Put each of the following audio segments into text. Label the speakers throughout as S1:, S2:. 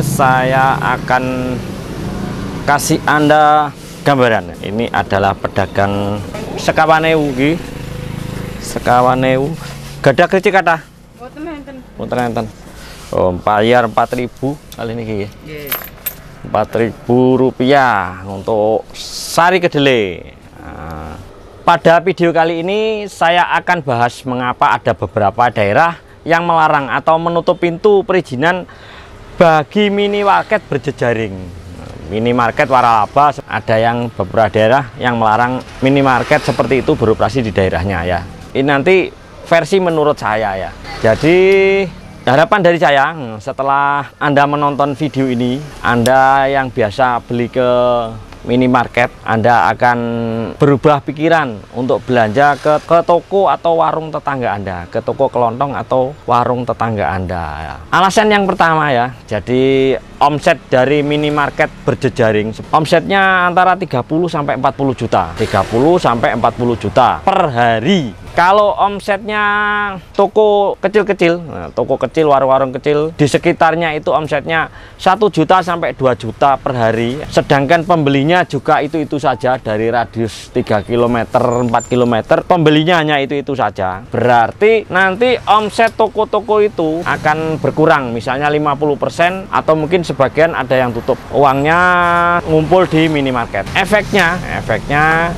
S1: Saya akan kasih Anda gambaran. Ini adalah pedagang sekawan ewu iki. Sekawan ewu. Gadah kricik kata? Mboten enten. Oh, bayar 4.000 kali ini nggih. Nggih. Rp4.000 untuk sari kedelai. Nah, pada video kali ini saya akan bahas mengapa ada beberapa daerah yang melarang atau menutup pintu perizinan bagi minimarket berjejaring. Minimarket waralaba, ada yang beberapa daerah yang melarang minimarket seperti itu beroperasi di daerahnya ya. Ini nanti versi menurut saya ya. Jadi harapan dari saya, setelah Anda menonton video ini, Anda yang biasa beli ke minimarket, Anda akan berubah pikiran untuk belanja ke toko atau warung tetangga Anda, ke toko kelontong atau warung tetangga Anda ya. Alasan yang pertama ya, jadi omset dari minimarket berjejaring, omsetnya antara 30 sampai 40 juta. 30 sampai 40 juta per hari. Kalau omsetnya toko kecil-kecil, nah, toko kecil, warung-warung kecil di sekitarnya itu omsetnya 1 juta sampai 2 juta per hari. Sedangkan pembelinya juga itu-itu saja, dari radius 3 km, 4 km, pembelinya hanya itu-itu saja. Berarti nanti omset toko-toko itu akan berkurang, misalnya 50% atau mungkin sebagian ada yang tutup. Uangnya ngumpul di minimarket. Efeknya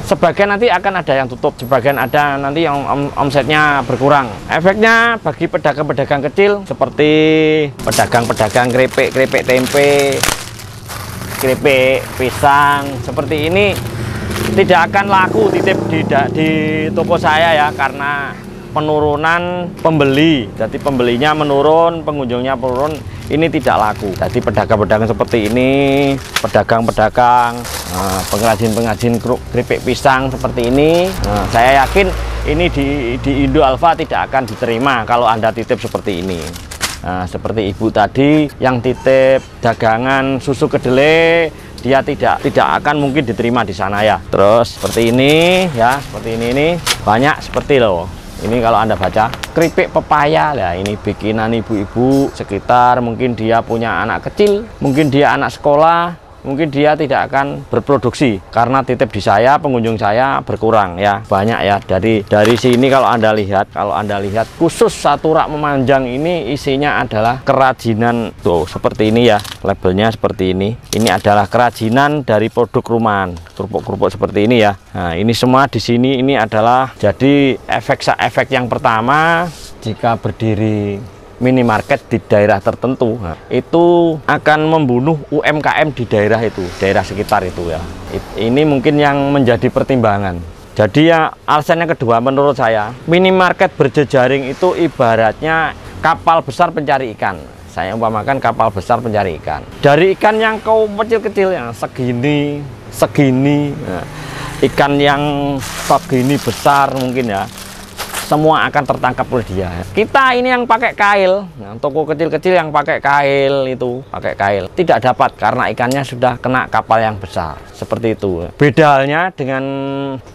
S1: sebagian nanti akan ada yang tutup, sebagian ada nanti yang omsetnya berkurang. Efeknya bagi pedagang-pedagang kecil seperti pedagang-pedagang keripik tempe, keripik pisang seperti ini tidak akan laku titip di toko saya ya, karena penurunan pembeli. Jadi pembelinya menurun, pengunjungnya menurun, ini tidak laku. Jadi pedagang-pedagang seperti ini, pedagang-pedagang pengrajin-pengrajin keripik pisang seperti ini, saya yakin ini di Indo Alfa tidak akan diterima kalau Anda titip seperti ini. Nah, seperti ibu tadi yang titip dagangan susu kedelai, dia tidak akan mungkin diterima di sana ya. Terus seperti ini ya, seperti ini banyak seperti loh. Ini kalau Anda baca keripik pepaya lah, ini bikinan ibu-ibu sekitar, mungkin dia punya anak kecil, mungkin dia anak sekolah, mungkin dia tidak akan berproduksi karena titip di saya, pengunjung saya berkurang ya, banyak ya. Dari sini kalau Anda lihat khusus satu rak memanjang ini isinya adalah kerajinan tuh seperti ini ya, labelnya seperti ini. Ini adalah kerajinan dari produk rumahan, kerupuk-kerupuk seperti ini ya. Nah, ini semua di sini ini adalah jadi efek yang pertama jika berdiri minimarket di daerah tertentu, nah, itu akan membunuh UMKM di daerah itu, daerah sekitar itu ya. Ini mungkin yang menjadi pertimbangan. Jadi ya alasan yang kedua menurut saya, minimarket berjejaring itu ibaratnya kapal besar pencari ikan. Saya umpamakan kapal besar pencari ikan. Dari ikan yang kecil-kecil yang segini, nah, ikan yang segini besar mungkin ya, semua akan tertangkap oleh dia. Kita ini yang pakai kail, nah, toko kecil-kecil yang pakai kail itu, pakai kail tidak dapat karena ikannya sudah kena kapal yang besar. Seperti itu. Bedanya dengan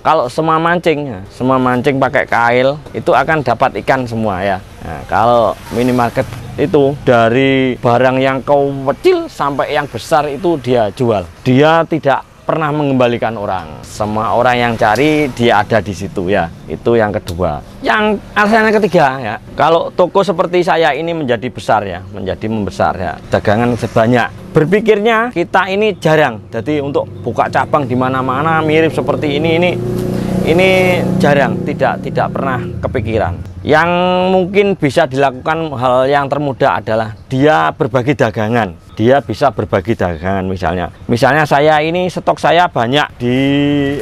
S1: kalau semua mancing pakai kail itu akan dapat ikan semua ya. Nah, kalau minimarket itu dari barang yang kecil sampai yang besar itu dia jual. Dia tidak pernah mengembalikan orang. Semua orang yang cari dia ada di situ ya. Itu yang kedua. Yang alasan yang ketiga ya, kalau toko seperti saya ini menjadi besar ya, menjadi membesar ya, dagangan sebanyak, berpikirnya kita ini jarang. Jadi untuk buka cabang di mana-mana mirip seperti ini jarang, tidak pernah kepikiran. Yang mungkin bisa dilakukan hal yang termudah adalah dia berbagi dagangan. Dia bisa berbagi dagangan misalnya saya ini stok saya banyak di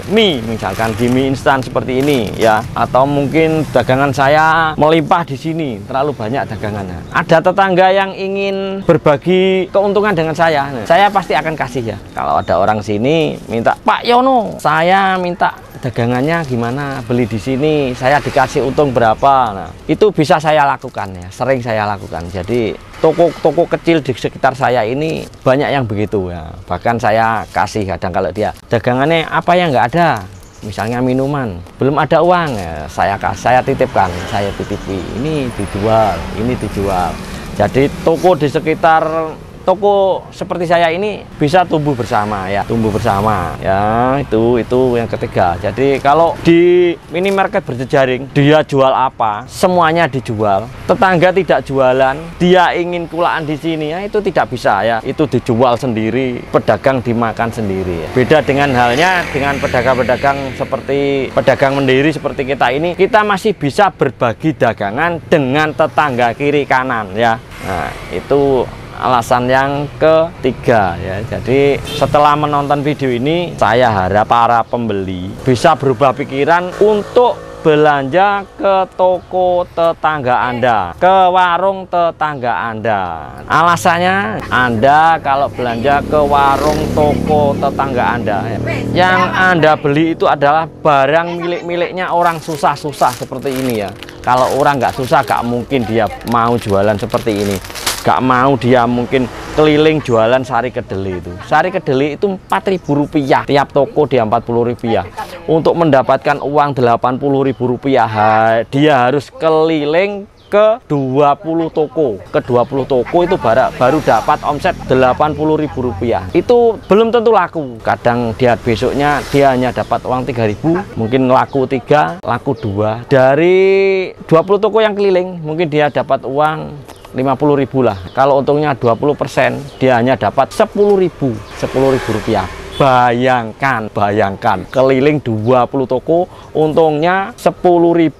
S1: mie, misalkan di mie instan seperti ini ya, atau mungkin dagangan saya melimpah di sini, terlalu banyak dagangannya. Ada tetangga yang ingin berbagi keuntungan dengan saya pasti akan kasih ya. Kalau ada orang sini minta, Pak Yono, saya minta dagangannya gimana, beli di sini, saya dikasih untung berapa. Nah, itu bisa saya lakukan ya, sering saya lakukan. Jadi toko-toko kecil di sekitar saya ini banyak yang begitu ya. Bahkan saya kasih kadang kalau dia dagangannya apa yang nggak ada, misalnya minuman, belum ada uang ya, saya titipkan, saya titipi, ini dijual. Jadi toko di sekitar toko seperti saya ini bisa tumbuh bersama ya, tumbuh bersama ya. Itu yang ketiga. Jadi kalau di minimarket berjejaring, dia jual apa, semuanya dijual. Tetangga tidak jualan, dia ingin kulaan di sini ya, itu tidak bisa ya. Itu dijual sendiri, pedagang dimakan sendiri ya. Beda dengan halnya dengan pedagang-pedagang seperti pedagang mandiri seperti kita ini, kita masih bisa berbagi dagangan dengan tetangga kiri kanan ya. Nah, itu alasan yang ketiga ya. Jadi setelah menonton video ini, saya harap para pembeli bisa berubah pikiran untuk belanja ke toko tetangga Anda, ke warung tetangga Anda. Alasannya, Anda kalau belanja ke warung toko tetangga Anda, yang Anda beli itu adalah barang milik-miliknya orang susah-susah seperti ini ya. Kalau orang nggak susah, nggak mungkin dia mau jualan seperti ini. Gak mau dia mungkin keliling jualan sari kedeli itu. Sari kedeli itu Rp4.000, tiap toko dia Rp40.000. Untuk mendapatkan uang Rp80.000, dia harus keliling ke 20 toko. Ke 20 toko itu baru dapat omset Rp80.000. Itu belum tentu laku. Kadang dia besoknya dia hanya dapat uang 3.000, mungkin laku 3, laku 2. Dari 20 toko yang keliling, mungkin dia dapat uang 50.000 lah. Kalau untungnya 20%, dia hanya dapat Rp10.000 rupiah. Bayangkan keliling 20 toko, untungnya 10.000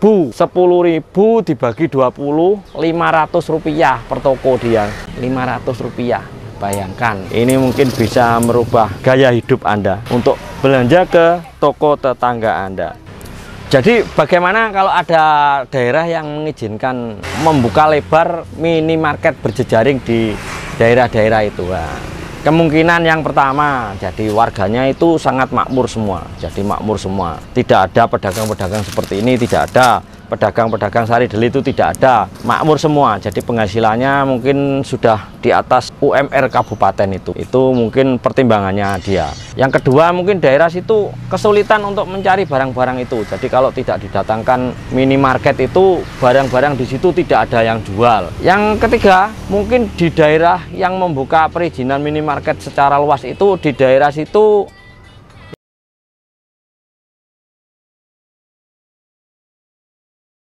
S1: dibagi 20, Rp500 per toko dia, Rp500. Bayangkan, ini mungkin bisa merubah gaya hidup Anda untuk belanja ke toko tetangga Anda. Jadi bagaimana kalau ada daerah yang mengizinkan membuka lebar minimarket berjejaring di daerah-daerah itu? Nah, kemungkinan yang pertama, jadi warganya itu sangat makmur semua. Jadi makmur semua. Tidak ada pedagang-pedagang seperti ini, tidak ada. Pedagang-pedagang sari deli itu tidak ada, makmur semua. Jadi penghasilannya mungkin sudah di atas UMR kabupaten itu mungkin pertimbangannya dia. Yang kedua, mungkin daerah situ kesulitan untuk mencari barang-barang itu. Jadi kalau tidak didatangkan minimarket itu, barang-barang di situ tidak ada yang jual. Yang ketiga, mungkin di daerah yang membuka perizinan minimarket secara luas itu, di daerah situ